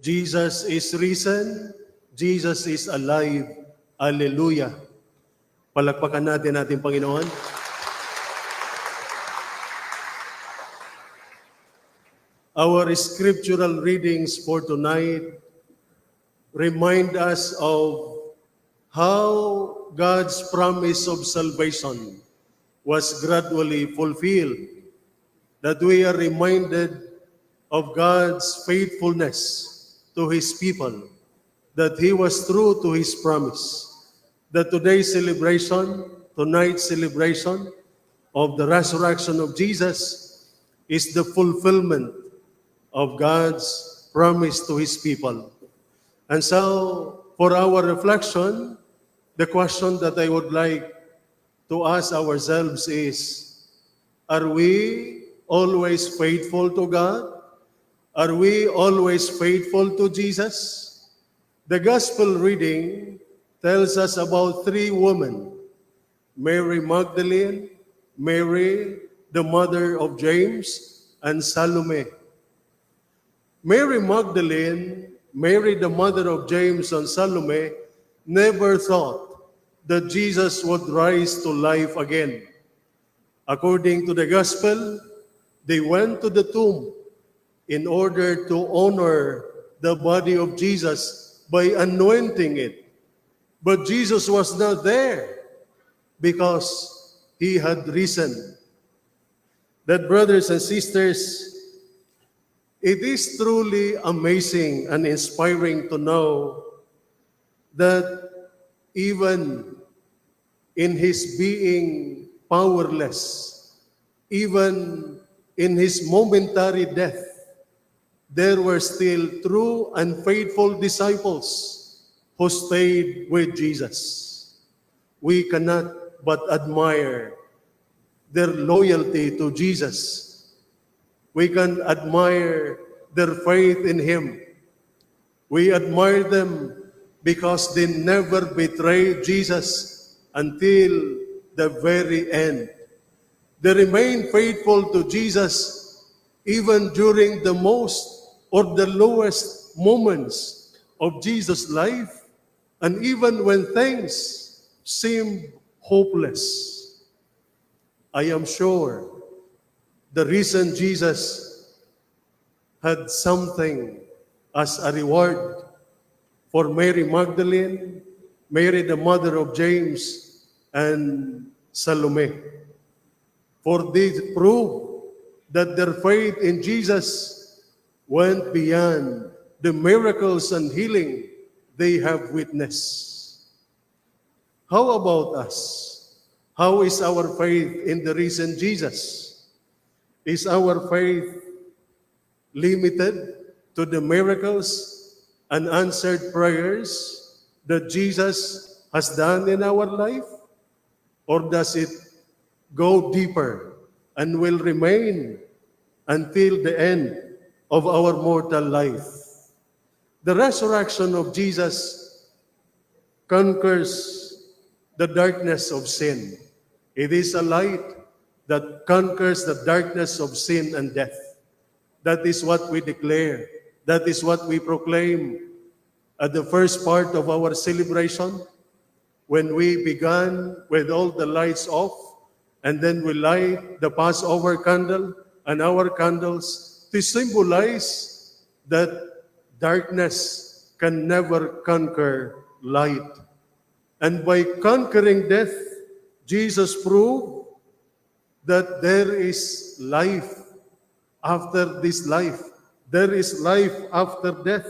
Jesus is risen. Jesus is alive. Hallelujah. Palakpakan natin ating Panginoon. Our scriptural readings for tonight remind us of how God's promise of salvation was gradually fulfilled, that we are reminded of God's faithfulness to His people, that He was true to His promise, that tonight's celebration of the resurrection of Jesus is the fulfillment of God's promise to His people. And so, for our reflection, the question that I would like to ask ourselves is, are we always faithful to God? Are we always faithful to Jesus? The gospel reading tells us about three women: Mary Magdalene, Mary, the mother of James, and Salome. Mary Magdalene, Mary, the mother of James and Salome, never thought that Jesus would rise to life again. According to the gospel, they went to the tomb in order to honor the body of Jesus by anointing it. But Jesus was not there because He had risen. That, brothers and sisters, it is truly amazing and inspiring to know that even in His being powerless, even in His momentary death, there were still true and faithful disciples who stayed with Jesus. We cannot but admire their loyalty to Jesus. We can admire their faith in Him. We admire them because they never betrayed Jesus until the very end. They remain faithful to Jesus even during the most or the lowest moments of Jesus' life, and even when things seem hopeless. I am sure the reason Jesus had something as a reward for Mary Magdalene, Mary the mother of James, and Salome. For they prove that their faith in Jesus went beyond the miracles and healing they have witnessed. How about us? How is our faith in the risen Jesus? Is our faith limited to the miracles and answered prayers that Jesus has done in our life? Or does it go deeper and will remain until the end of our mortal life? The resurrection of Jesus conquers the darkness of sin. It is a light that conquers the darkness of sin and death. That is what we declare. That is what we proclaim at the first part of our celebration, when we began with all the lights off, and then we light the Passover candle and our candles to symbolize that darkness can never conquer light. And by conquering death, Jesus proved that there is life after this life. There is life after death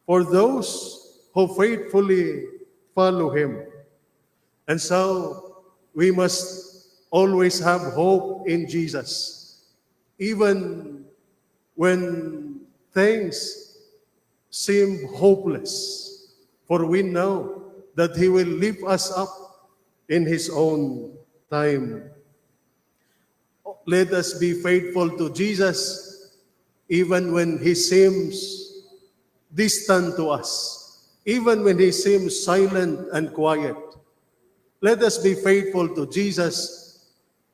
for those who faithfully follow Him. And so we must always have hope in Jesus, even when things seem hopeless, for we know that He will lift us up in His own time. Let us be faithful to Jesus even when He seems distant to us, even when He seems silent and quiet. Let us be faithful to Jesus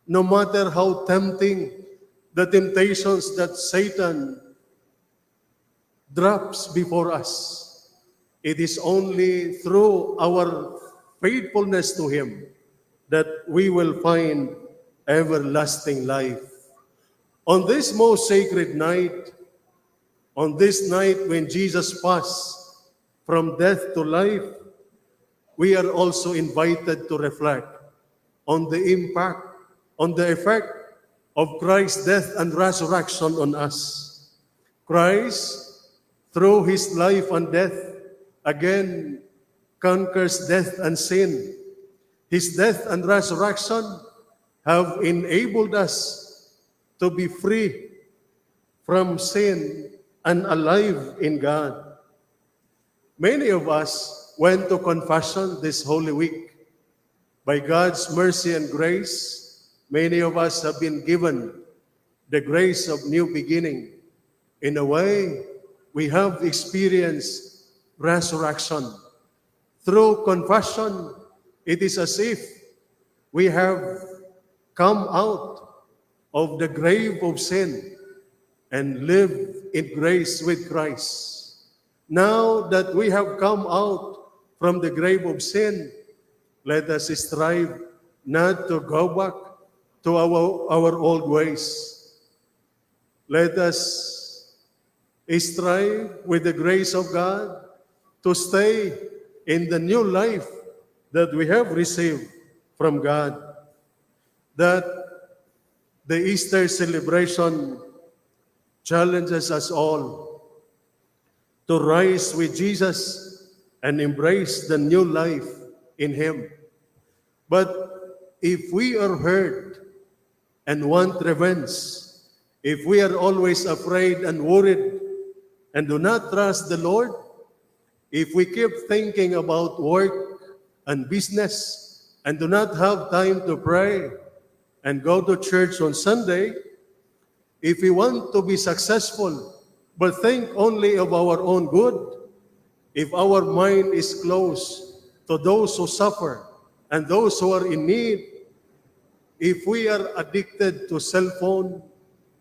no matter how tempting the temptations that Satan drops before us. It is only through our faithfulness to Him that we will find everlasting life. On this most sacred night, on this night when Jesus passed from death to life, we are also invited to reflect on the impact, on the effect of Christ's death and resurrection on us. Christ, through His life and death, again conquers death and sin. His death and resurrection have enabled us to be free from sin and alive in God. Many of us went to confession this Holy Week. By God's mercy and grace, many of us have been given the grace of new beginning. In a way, we have experienced resurrection. Through confession, it is as if we have come out of the grave of sin and live in grace with Christ. Now that we have come out from the grave of sin, let us strive not to go back to our old ways. Let us strive with the grace of God to stay in the new life that we have received from God. That the Easter celebration challenges us all to rise with Jesus and embrace the new life in Him. But if we are hurt and want revenge, if we are always afraid and worried and do not trust the Lord, if we keep thinking about work and business and do not have time to pray and go to church on Sunday, if we want to be successful but think only of our own good, if our mind is closed to those who suffer and those who are in need, if we are addicted to cell phone,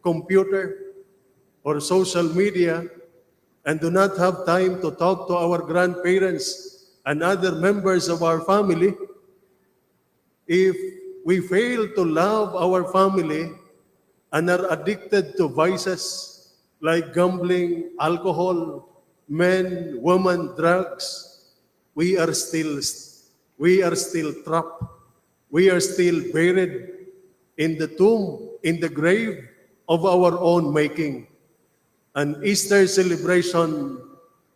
computer, or social media, and do not have time to talk to our grandparents and other members of our family, if we fail to love our family and are addicted to vices like gambling, alcohol, men, women, drugs, we are still trapped. We are still buried in the tomb, in the grave of our own making. An Easter celebration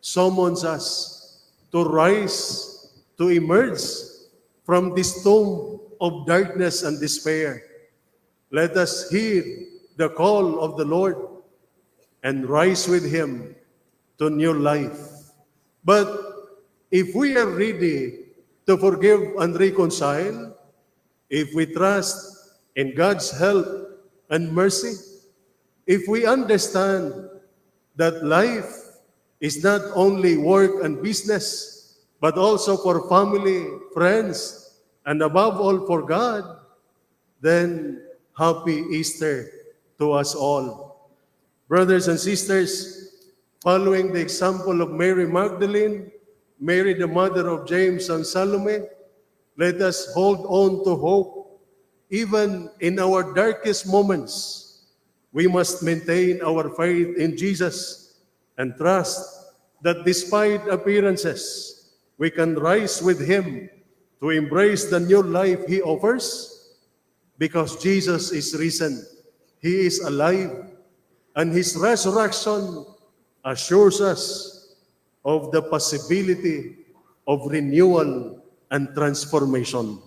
summons us to rise, to emerge from this tomb of darkness and despair. Let us heed the call of the Lord and rise with Him to new life. But if we are ready to forgive and reconcile, if we trust in God's help and mercy, if we understand that life is not only work and business, but also for family, friends, and above all for God, then happy Easter to us all. Brothers and sisters, following the example of Mary Magdalene, Mary the mother of James and Salome, let us hold on to hope. Even in our darkest moments, we must maintain our faith in Jesus and trust that despite appearances, we can rise with Him to embrace the new life He offers, because Jesus is risen, He is alive, and His resurrection assures us of the possibility of renewal and transformation.